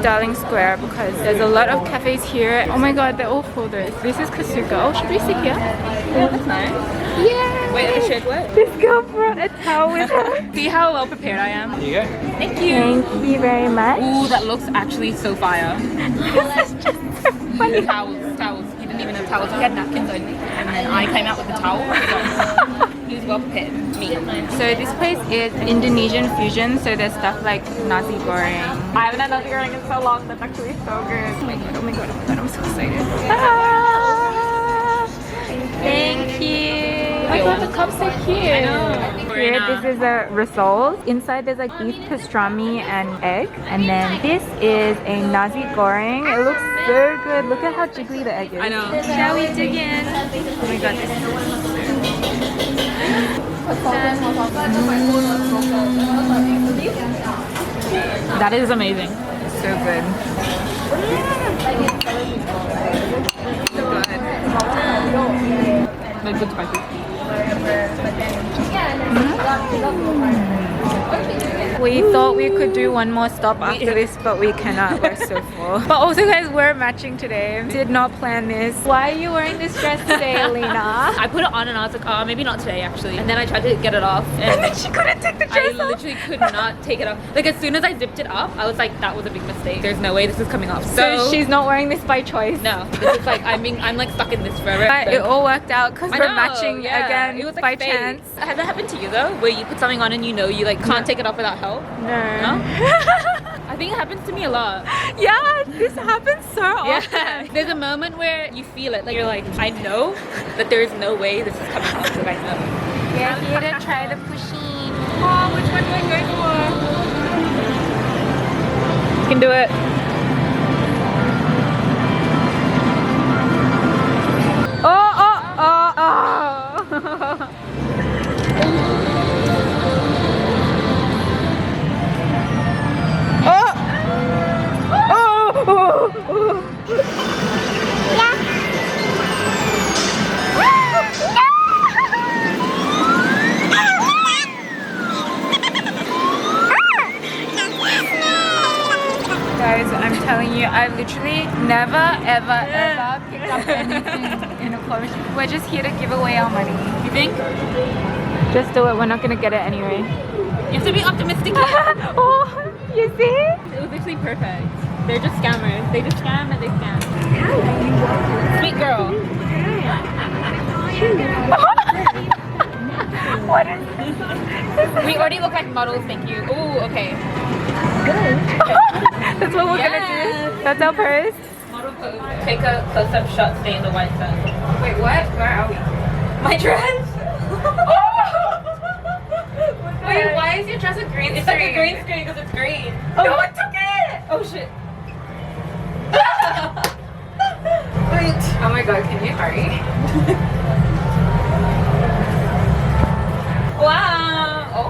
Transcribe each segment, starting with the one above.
Darling Square because there's a lot of cafes here. Oh my god, they're all folders. This is Kasuka. Oh, should we sit here? Yeah, that's nice. Yeah. Wait, a shirt what? This girl brought a towel with her. See how well prepared I am? Here you go. Thank you. Thank you very much. Ooh, that looks actually so fire. This is just so funny. Towels. He didn't even have towels. He had napkins only. And then I came out with the towel. So he was well prepared. Me. So this place is Indonesian fusion. So there's stuff like nasi goreng. I haven't had nasi goreng in so long. That's actually so good. Oh my god, oh my god, oh my god, I'm so excited. Ah, thank you. I thought the cups are cute. I know. Here, this is a risol. Inside there's like beef pastrami and egg. And then this is a nasi goreng. It looks so good. Look at how jiggly the egg is. I know. Shall we dig in? Oh my god, this is so That is amazing. so good. Like good spicy. We thought we could do one more stop after this, but we cannot. We're so full. But also, guys, we're matching today. Did not plan this. Why are you wearing this dress today, Alina? I put it on and I was like, oh, maybe not today actually. And then I tried to get it off And then and she couldn't take the I dress off. literally could not take it off. Like as soon as I zipped it up, I was like, that was a big mistake. There's no way this is coming off. So she's not wearing this by choice. no. This is like I'm like stuck in this forever. But it all worked out because I we're know, matching yeah. again It was like by fate. chance. Has that happened to you though? Where you put something on and you know you like can't take it off without help? No. I think it happens to me a lot. Yeah, this happens so often. Yeah. There's a moment where you feel it. Like you're like, I know that there is no way this is coming off. Like I know. We're here to try the pusheen. Oh, which one do I go for? You can do it. Oh. Guys, I'm telling you, I literally never ever picked up anything in a clothes. We're just here to give away our money. You think? Just do it, we're not gonna get it anyway. You have to be optimistic. Oh, you see? It was literally perfect. They're just scammers. They just scam and they scam. Sweet girl. What is this? We already look like models, thank you. Ooh, okay. That's what we're gonna do. That's our purse. Model pose. Take a close-up shot, stay in the white sun. Wait, what? Where are we? My dress? Wait, why is your dress a green It's like a green screen because it's green. Oh, no, it took it! Oh shit. Wait. Oh my god, can you hurry? Wow. Oh,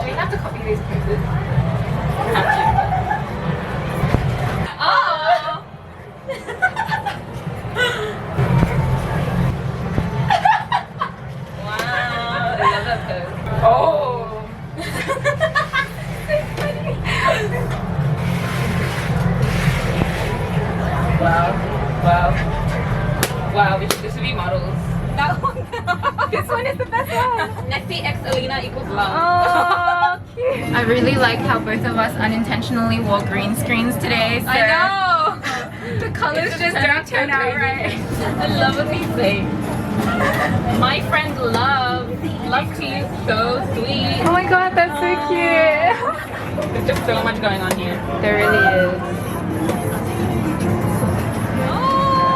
do we have to copy these poses? Oh. Wow. I love that pose. Oh. Wow, this should be models. That one. This one is the best one. Nessie x Alina equals love. Oh, cute. I really like how both of us unintentionally wore green screens today. So I know. the colors just don't turn out right. I love what they say. My friend Love to you, so sweet. Oh my god, that's so cute. There's just so much going on here. There really is.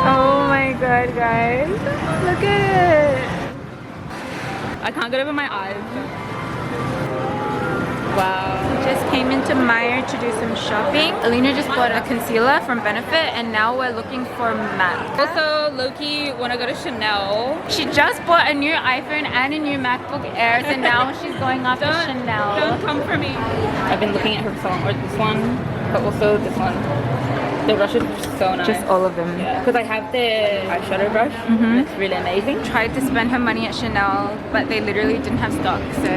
Oh my god, guys. Look at it. I can't get over my eyes. Wow. Just came into Myer to do some shopping. Alina just bought a concealer from Benefit and now we're looking for MAC. Also, Loki wanna go to Chanel. She just bought a new iPhone and a new MacBook Air, so now she's going after Chanel. Don't come for me. I've been looking at her song, or this one, but also this one. The brushes are so nice. Just all of them. Because I have the eyeshadow brush. It's really amazing. Tried to spend her money at Chanel, but they literally didn't have stock, so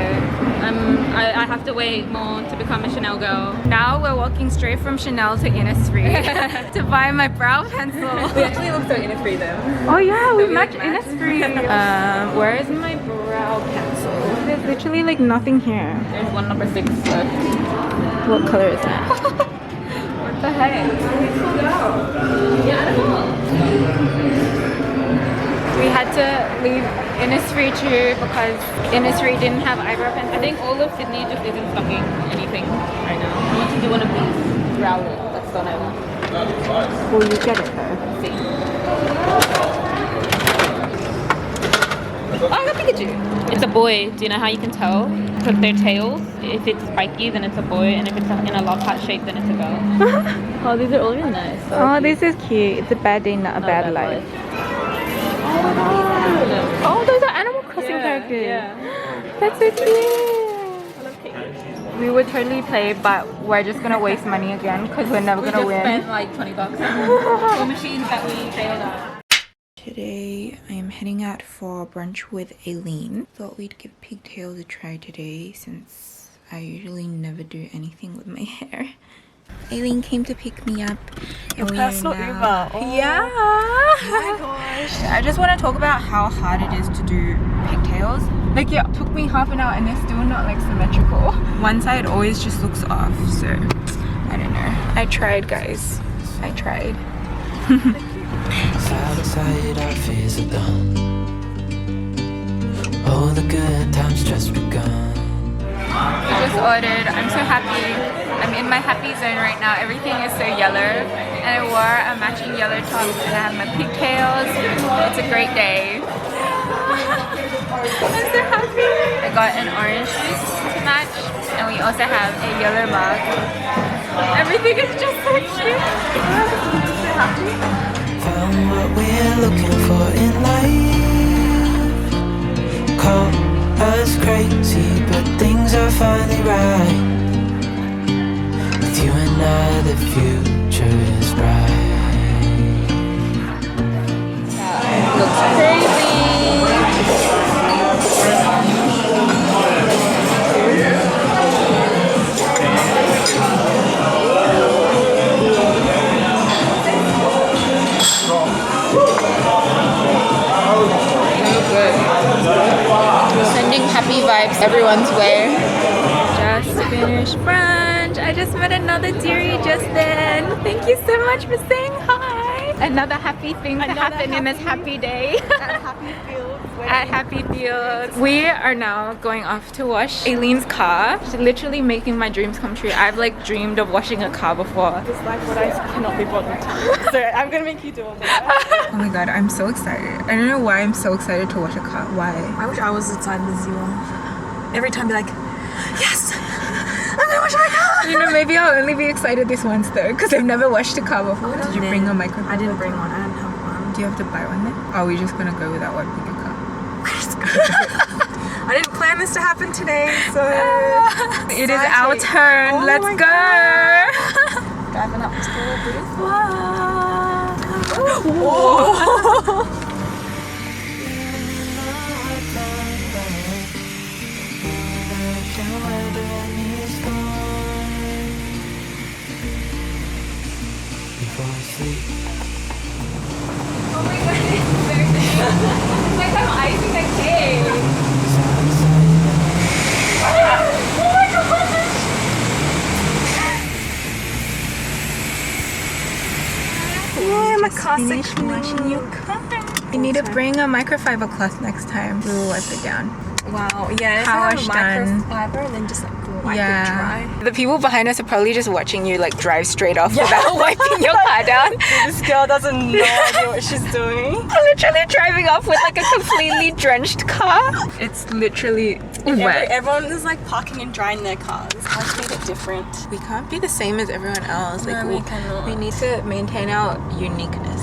I have to wait more to become a Chanel girl. Now we're walking straight from Chanel to Innisfree to buy my brow pencil. We actually look so Innisfree though. Oh yeah, we we match look matched. Innisfree. Where is my brow pencil? There's literally like nothing here. There's one number 6 left. What color is that? What the heck? Yeah, I don't know. We had to leave Innisfree too because Innisfree didn't have eyebrow pencils. I think all of Sydney just isn't stocking anything right now. I want to do one of these brow looks. That's gone over. Will you get it though? See. Oh, I got Pikachu. It's a boy. Do you know how you can tell? Because their tails. If it's spiky, then it's a boy, and if it's in a love heart shape, then it's a girl. Oh, these are all really nice. Oh, this is cute. It's a bad day, not a bad life. Oh, those are Animal Crossing characters. Yeah. That's so cute. We would totally play, but we're just gonna waste money again because we're never gonna win. Spent like $20 on machines that we failed at. Today I am heading out for brunch with Aileen. Thought we'd give pigtails a try today since I usually never do anything with my hair. Aileen came to pick me up. Your personal Uber. Oh. Yeah. My gosh. I just want to talk about how hard it is to do pigtails. Like it took me half an hour and they're still not like symmetrical. One side always just looks off, so I don't know. I tried, guys. I tried. Side by side, our fears are done. All the good times just begun. We just ordered. I'm so happy. I'm in my happy zone right now. Everything is so yellow. And I wore a matching yellow top and I have my pigtails. It's a great day. I'm so happy. I got an orange juice to match. And we also have a yellow mug. Everything is just so cute. I'm so happy. Found what we're looking for in life. Call us crazy, but things are finally right. With you and I, the future is bright. Looks crazy. Sending happy vibes everyone's way. Just finished brunch. I just met another dearie just then. Thank you so much for saying hi. Another happy thing to happen in this happy day. At Happy Fields. At Happy Fields. We are now going off to wash Aileen's car. She's literally making my dreams come true. I've like dreamed of washing a car before. It's like what I cannot be bothered to. So I'm gonna make you do all that. Oh my god, I'm so excited. I don't know why I'm so excited to wash a car. Why? I wish I was excited as you are. Every time be like, yes! I'm gonna wash my car! You know, maybe I'll only be excited this once though, because I've never washed a car before. Did you bring a microphone? I didn't bring one. I didn't have one. Do you have to buy one then? Or are we just gonna go without wiping your car? I didn't plan this to happen today, so It is our turn. Oh Let's my go. driving up to the booth. Wow. Before I sleep. Oh my god, it's very big. It's like I'm icing a cake. Oh my god. Yeah, my car's washing your car. You need to bring a microfiber cloth next time. We will wipe it down. Wow, yeah, Power done. microfiber and then just like wipe it Yeah. dry. The people behind us are probably just watching you like drive straight off without wiping your car down. This girl doesn't no idea what she's doing. Literally driving off with like a completely drenched car. It's literally wet. Everyone is like parking and drying their cars. I made it different. We can't be the same as everyone else. Like No, we cannot. we need to maintain our uniqueness.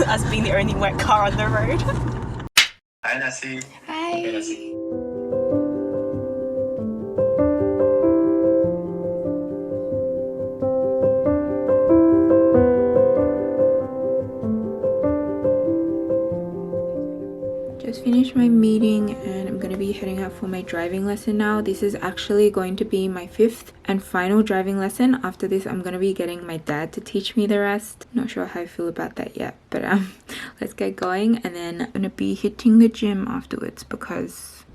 As being the only wet car on the road. Hi, Nasi. Hi. Okay, Nasi. Just finished my meeting and I'm gonna be heading out for my driving lesson now. This is actually going to be my 5th and final driving lesson. After this, I'm gonna be getting my dad to teach me the rest. Not sure how I feel about that yet, but let's get going. And then I'm gonna be hitting the gym afterwards because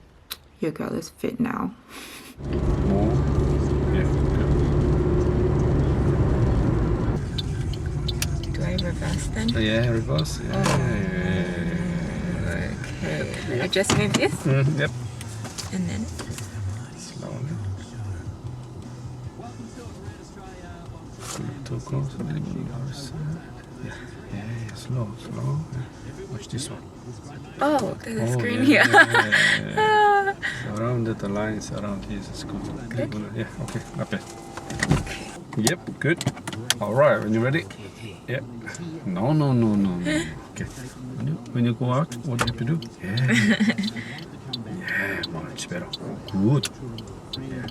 your girl is fit now. More. Yeah. Do I reverse then? Yeah, reverse. Yeah. Okay. I just move this Yep. and then Slowly. Too close. A little bit on the side. Yeah. Slow. Yeah. Watch this one. oh, there's a screen yeah, here. yeah. Around the lines around here is good. Yeah. Okay. Up there. Yep. Good. All right. When you're ready. Yep. No. Okay. When you go out, what do you have to do? Yeah. Yeah, much better. Good. Yeah.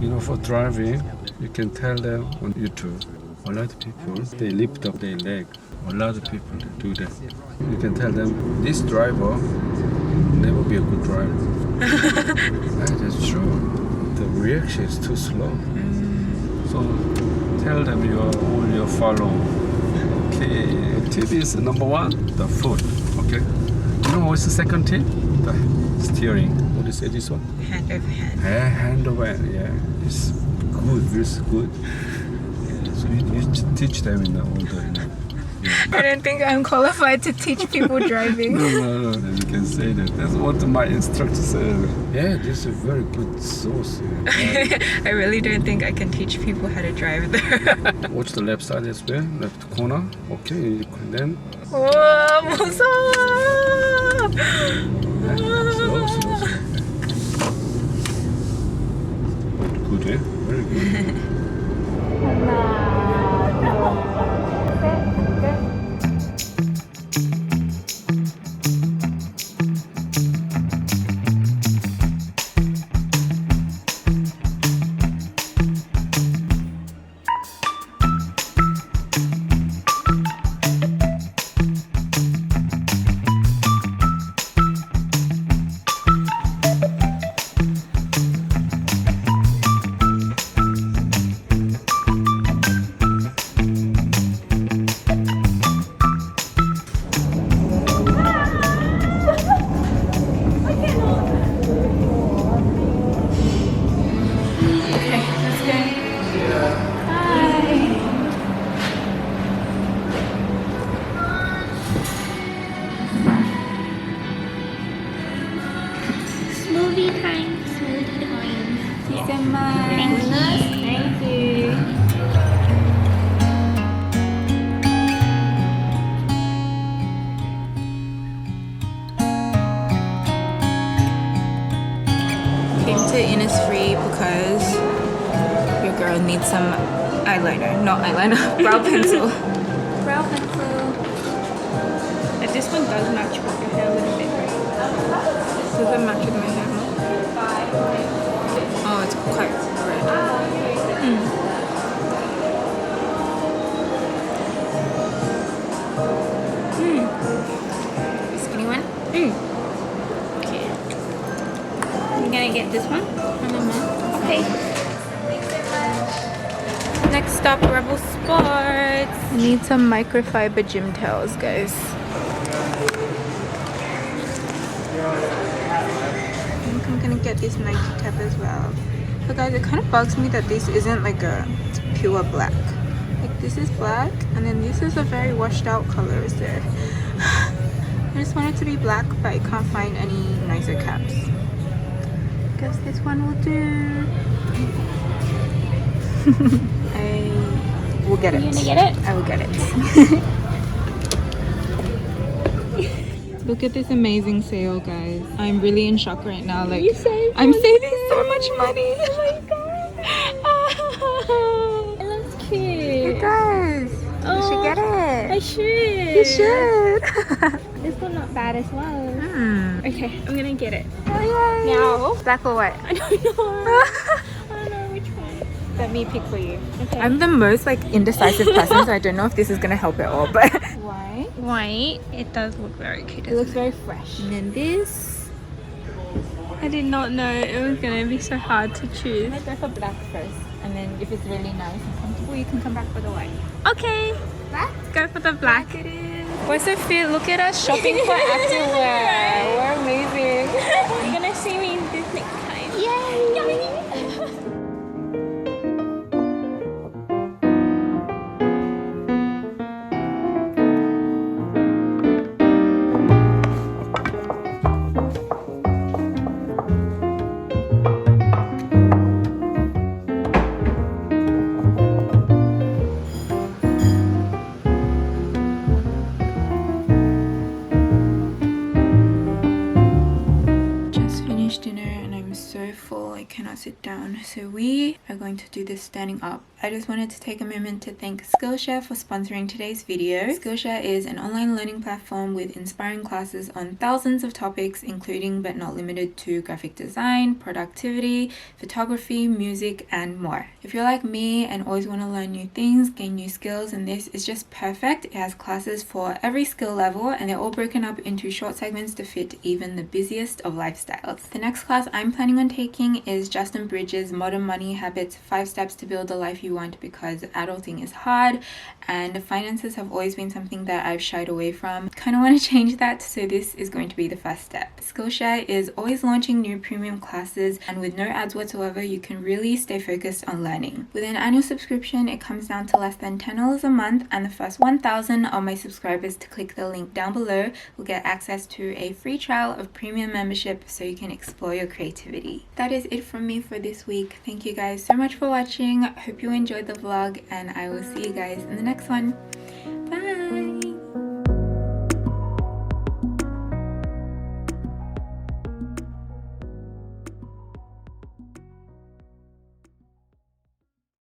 You know, for driving, you can tell them on YouTube. A lot of people, they lift up their leg. A lot of people do that. You can tell them, this driver never be a good driver. That's true. The reaction is too slow. So tell them you follow. Okay, tip is number 1, the foot. Okay. You know what's the second tip? The steering. What do you say this one? Hand over hand. Hand over hand. Yeah, it's good. It's good. Yeah, so you teach them in the older. I don't think I'm qualified to teach people driving. No, then you can say that. That's what my instructor said. Yeah, this is a very good source. Yeah. I really don't think I can teach people how to drive there. Watch the left side as well, left corner. Okay, you can then. 와, 무서워. Slow. Good, eh? Very good. Smoothie time. Thank you. Thank you. Came to Innisfree because your girl needs some eyeliner. Not eyeliner, brow pencil. Brow pencil. But this one does match with your hair a little bit, right? Does it match with my hair more? Oh, it's quite red. Skinny one? Okay. I'm gonna get this one. Okay. Next stop, Rebel Sports. I need some microfiber gym towels, guys. I think I'm gonna get this Nike cap as well. But guys, it kind of bugs me that this isn't like a pure black. Like this is black, and then this is a very washed out color, is there? I just want it to be black, but I can't find any nicer caps. Guess this one will do. I will get it. You gonna get it? I will get it. Look at this amazing sale, guys. I'm really in shock right now. Like, I'm saving so much money. Oh my god. It looks cute. It does. You should get it. I should. You should. This one not bad as well. Okay, I'm gonna get it. Yay. Now. Black or white? I don't know. I don't know which one. Let me pick for you. Okay. I'm the most like indecisive person, so I don't know if this is gonna help at all. But white. White. It does look very cute. It looks very fresh. And then this. I did not know it was gonna be so hard to choose. Let's go for black first. And then if it's really nice and comfortable, you can come back for the white. Okay, Black? go for the black. It is. We're so fit. Look at us shopping Shopping for activewear. We're amazing. You're gonna see me in this necktie. Yay! Dinner and I'm so full I cannot sit down, so we are going to do this standing up. I just wanted to take a moment to thank Skillshare for sponsoring today's video. Skillshare is an online learning platform with inspiring classes on thousands of topics, including but not limited to graphic design, productivity, photography, music, and more. If you're like me and always want to learn new things, gain new skills, and this is just perfect. It has classes for every skill level and they're all broken up into short segments to fit even the busiest of lifestyles. The next class I'm planning on taking is Justin Bridges' Modern Money Habits: 5 Steps to Build the Life You Want, because adulting is hard and finances have always been something that I've shied away from. Kind of want to change that, so this is going to be the first step. Skillshare is always launching new premium classes, and with no ads whatsoever, you can really stay focused on learning. With an annual subscription, it comes down to less than $10 a month, and the first 1,000 of my subscribers to click the link down below will get access to a free trial of premium membership so you can explore your creativity. That is it from me for this week. Thank you guys so much for watching. Hope you enjoyed the vlog, and I will see you guys in the next one.